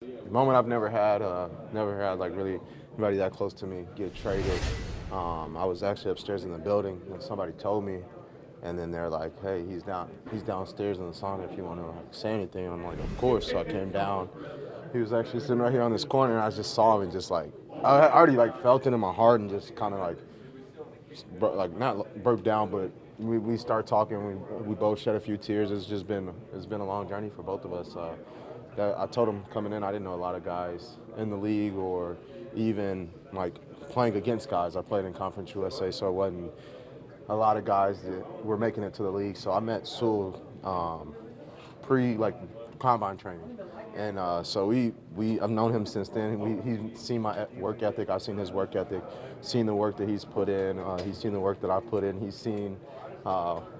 The moment I've never had like really anybody that close to me get traded. I was actually upstairs in the building and somebody told me, and then they're like, "Hey, he's downstairs in the sauna if you want to like, say anything." And I'm like, "Of course." So I came down. He was actually sitting right here on this corner, and I just saw him and just like I already like felt it in my heart and just kind of like like not broke down, but we start talking. We both shed a few tears. It's been a long journey for both of us. That I told him coming in, I didn't know a lot of guys in the league or even like playing against guys. I played in Conference USA, so it wasn't a lot of guys that were making it to the league. So I met Sewell pre like combine training, and so we I've known him since then. He's seen my work ethic. I've seen his work ethic, seen the work that he's put in. He's seen the work that I put in. He's seen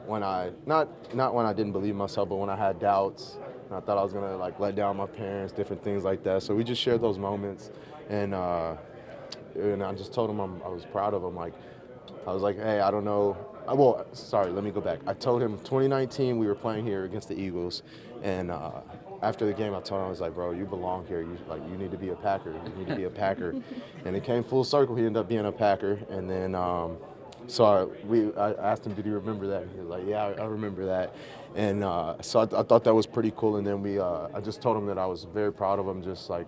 when I not when I didn't believe myself, but when I had doubts and I thought I was gonna like let down my parents, different things like that. So we just shared those moments, and I just told him I was proud of him. Like I was like, hey, I don't know. Well, sorry, let me go back. I told him 2019 we were playing here against the Eagles, and after the game I told him I was like, bro, you belong here. You need to be a Packer. You need to be a Packer, and it came full circle. He ended up being a Packer, and then I asked him, did he remember that? He was like, yeah, I remember that, and so I thought that was pretty cool. And then I just told him that I was very proud of him, just like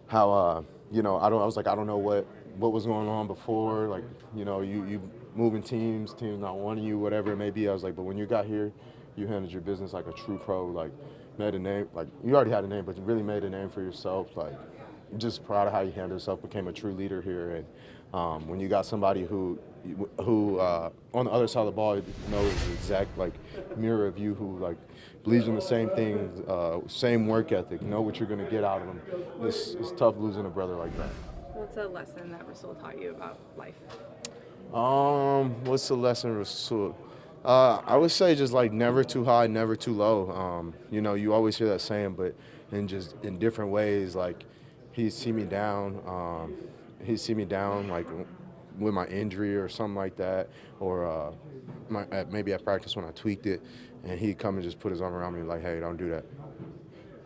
how I was like I don't know what was going on before, like you moving teams not wanting you, whatever it may be. I was like, but when you got here, you handled your business like a true pro, like made a name, like you already had a name, but you really made a name for yourself. Like just proud of how you handled yourself, became a true leader here. And when you got somebody who on the other side of the ball knows the exact like mirror of you, who like believes in the same things, same work ethic, know what you're gonna get out of them. It's tough losing a brother like that. What's a lesson that Rasul taught you about life? What's the lesson, Rasul? I would say just like never too high, never too low. You always hear that saying, but in just in different ways. Like he see me down, he see me down like with my injury or something like that, or maybe at practice when I tweaked it, and he'd come and just put his arm around me like, hey, don't do that.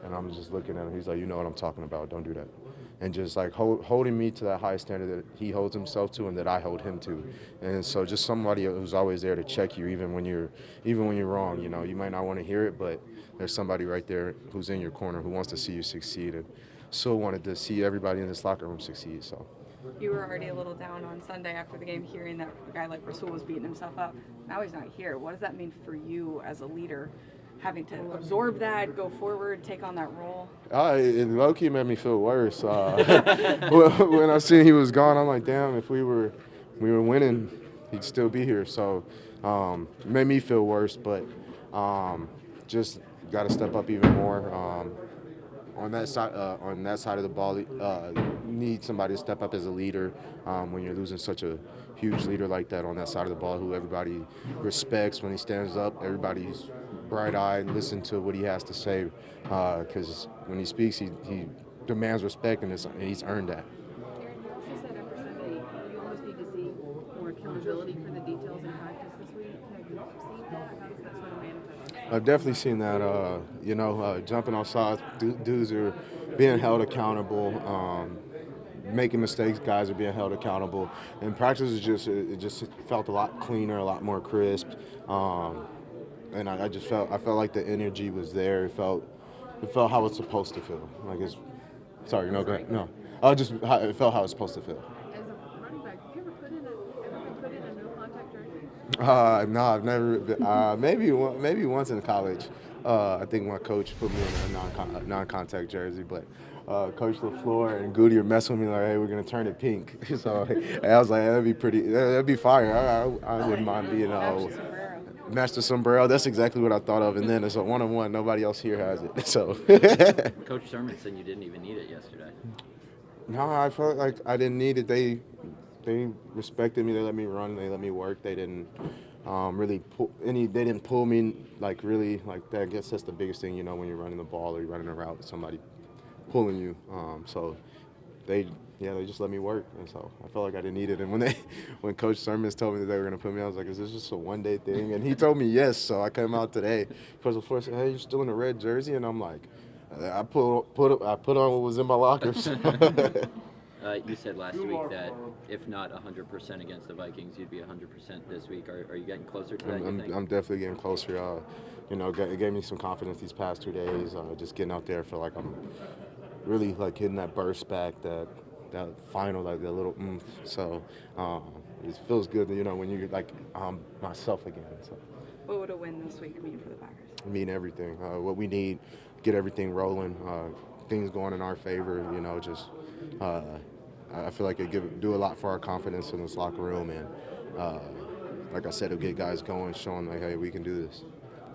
And I'm just looking at him. He's like, you know what I'm talking about. Don't do that. And just like holding me to that high standard that he holds himself to and that I hold him to. And so just somebody who's always there to check you, even when you're wrong. You might not want to hear it, but there's somebody right there who's in your corner who wants to see you succeed. And so wanted to see everybody in this locker room succeed. So. You were already a little down on Sunday after the game, hearing that a guy like Rasul was beating himself up. Now he's not here. What does that mean for you as a leader, having to absorb that, go forward, take on that role? It low-key made me feel worse. When I seen he was gone, I'm like, damn, if we were winning, he'd still be here. So it made me feel worse, but just got to step up even more. On that side of the ball, need somebody to step up as a leader when you're losing such a huge leader like that on that side of the ball, who everybody respects when he stands up. Everybody's bright-eyed, listen to what he has to say, because when he speaks, he demands respect, and he's earned that. Aaron, you also said after Sunday you almost need to see more accountability for the details in practice this week. Have you seen that? How does that sort of manifest? I've definitely seen that. Jumping off sides, dudes are being held accountable. Making mistakes, guys are being held accountable. And practice is just felt a lot cleaner, a lot more crisp. And I felt like the energy was there. It felt how it's supposed to feel. Like it's sorry, no, go ahead. No, it felt how it's supposed to feel. As a running back, have you ever been put in a no contact jersey? No, I've never. Maybe once in college. I think my coach put me in a non-contact jersey, but Coach LaFleur and Goody are messing with me like, hey, we're gonna turn it pink. So I was like, that'd be fire. I wouldn't mind being match the sombrero. That's exactly what I thought of. And then it's a one-on-one. Nobody else here has it. So. Coach Sermon said you didn't even need it yesterday. No, I felt like I didn't need it. They respected me. They let me run. They let me work. They didn't really pull any. They didn't pull me like really like that. I guess that's the biggest thing, when you're running the ball or you're running a route with somebody pulling you. So they just let me work, and so I felt like I didn't need it. And when Coach Sermons told me that they were going to put me, I was like, is this just a one-day thing? And he told me yes, so I came out today. Coach LaFleur said, hey, you're still in a red jersey, and I'm like, I put on what was in my lockers. You said last week that if not 100% against the Vikings, you'd be 100% this week. Are you getting closer to that, you think? I'm definitely getting closer. It gave me some confidence these past 2 days. Just getting out there, feel like I'm really like hitting that burst back, that final, like that little oomph. So it feels good, when you're like myself again. So What would a win this week mean for the Packers? mean everything. What we need, get everything rolling, things going in our favor. I feel like it do a lot for our confidence in this locker room, and like I said, it'll get guys going, showing like, hey, we can do this.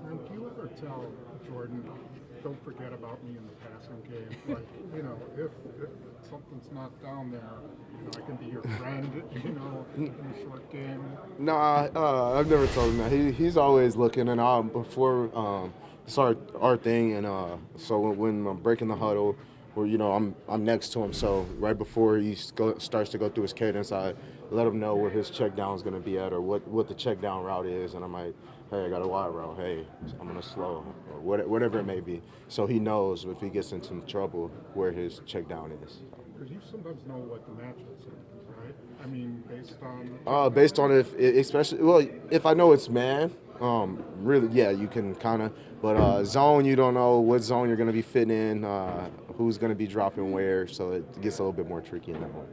And do you ever tell Jordan, don't forget about me in the passing game? Like, if something's not down there, I can be your friend, in a short game. No, I've never told him that. He's always looking, and before it's our thing, and so when I'm breaking the huddle, where I'm next to him, so right before he starts to go through his cadence, I let him know where his check down is going to be at, or what the check down route is, and I'm like, hey, I got a wide route. Hey, I'm going to slow, or whatever it may be, so he knows if he gets into some trouble where his check down is. Because you sometimes know what the matchups are, right? I mean, Based on if I know it's man, really, yeah, you can kind of. But zone, you don't know what zone you're going to be fitting in, who's going to be dropping where, so it gets a little bit more tricky in that one.